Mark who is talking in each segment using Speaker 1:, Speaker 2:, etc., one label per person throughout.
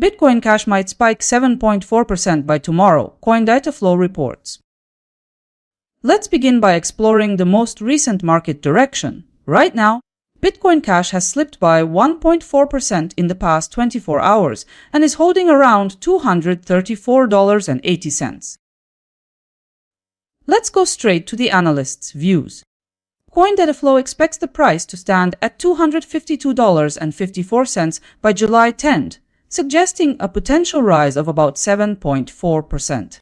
Speaker 1: Bitcoin Cash might spike 7.4% by tomorrow, CoinDataFlow reports. Let's begin by exploring the most recent market direction. Right now, Bitcoin Cash has slipped by 1.4% in the past 24 hours and is holding around $234.80. Let's go straight to the analysts' views. CoinDataFlow expects the price to stand at $252.54 by July 10th, suggesting a potential rise of about 7.4%.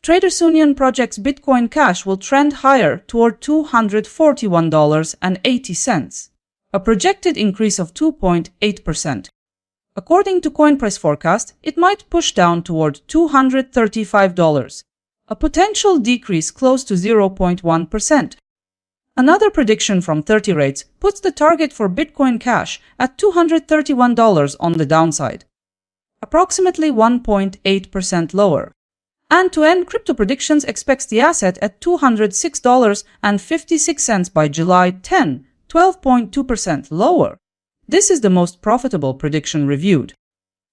Speaker 1: Traders Union projects Bitcoin Cash will trend higher toward $241.80, a projected increase of 2.8%. According to CoinPrice forecast, it might push down toward $235, a potential decrease close to 0.1%. Another prediction from 30 Rates puts the target for Bitcoin Cash at $231 on the downside, approximately 1.8% lower. And to end, Crypto Predictions expects the asset at $206.56 by July 10, 12.2% lower. This is the most profitable prediction reviewed.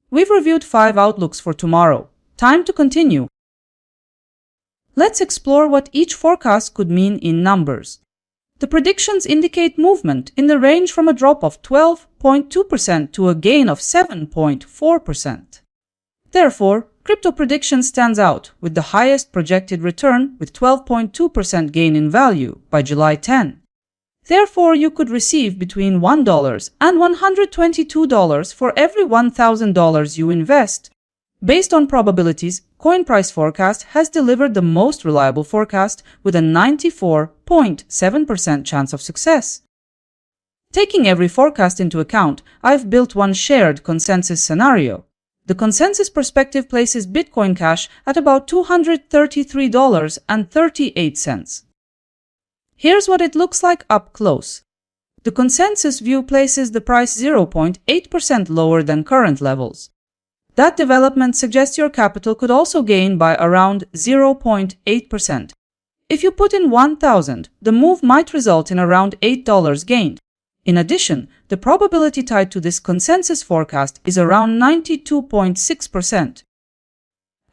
Speaker 1: We've reviewed 5 outlooks for tomorrow. Time to continue. Let's explore what each forecast could mean in numbers. The predictions indicate movement in the range from a drop of 12.2% to a gain of 7.4%. Therefore, Crypto Predictions stands out with the highest projected return with 12.2% gain in value by July 10. Therefore, you could receive between $1 and $122 for every $1,000 you invest. Based on probabilities, CoinPrice forecast has delivered the most reliable forecast with a 94.7% chance of success. Taking every forecast into account, I've built one shared consensus scenario. The consensus perspective places Bitcoin Cash at about $233.38. Here's what it looks like up close. The consensus view places the price 0.8% lower than current levels. That development suggests your capital could also gain by around 0.8%. If you put in $1,000, the move might result in around $8 gained. In addition, the probability tied to this consensus forecast is around 92.6%.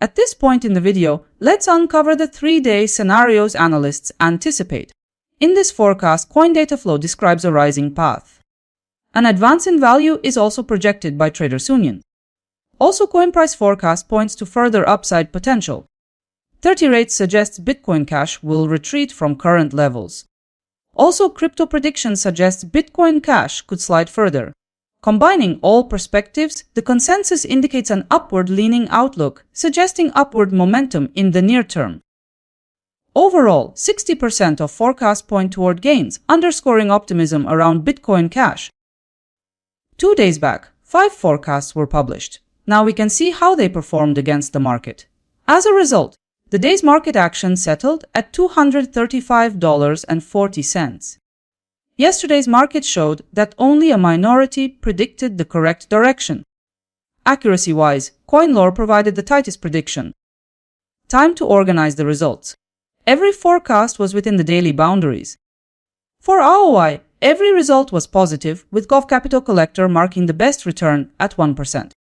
Speaker 1: At this point in the video, let's uncover the 3-day scenarios analysts anticipate. In this forecast, CoinDataFlow describes a rising path. An advance in value is also projected by Traders Union. Also, CoinPrice forecast points to further upside potential. 30 Rates suggests Bitcoin Cash will retreat from current levels. Also, Crypto Predictions suggests Bitcoin Cash could slide further. Combining all perspectives, the consensus indicates an upward-leaning outlook, suggesting upward momentum in the near term. Overall, 60% of forecasts point toward gains, underscoring optimism around Bitcoin Cash. 2 days back, 5 forecasts were published. Now we can see how they performed against the market. As a result, the day's market action settled at $235.40. Yesterday's market showed that only a minority predicted the correct direction. Accuracy-wise, CoinLore provided the tightest prediction. Time to organize the results. Every forecast was within the daily boundaries. For ROI, every result was positive, with Gov Capital Collector marking the best return at 1%.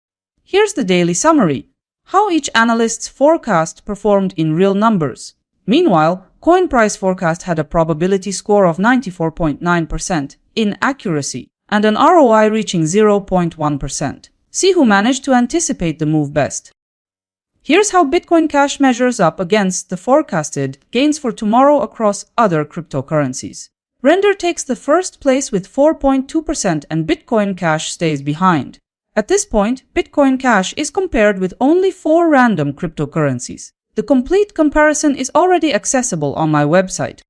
Speaker 1: Here's the daily summary: how each analyst's forecast performed in real numbers. Meanwhile, CoinPrice forecast had a probability score of 94.9% in accuracy and an ROI reaching 0.1%. See who managed to anticipate the move best. Here's how Bitcoin Cash measures up against the forecasted gains for tomorrow across other cryptocurrencies. Render takes the first place with 4.2% and Bitcoin Cash stays behind. At this point, Bitcoin Cash is compared with only 4 random cryptocurrencies. The complete comparison is already accessible on my website.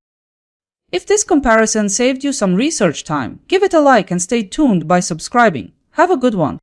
Speaker 1: If this comparison saved you some research time, give it a like and stay tuned by subscribing. Have a good one.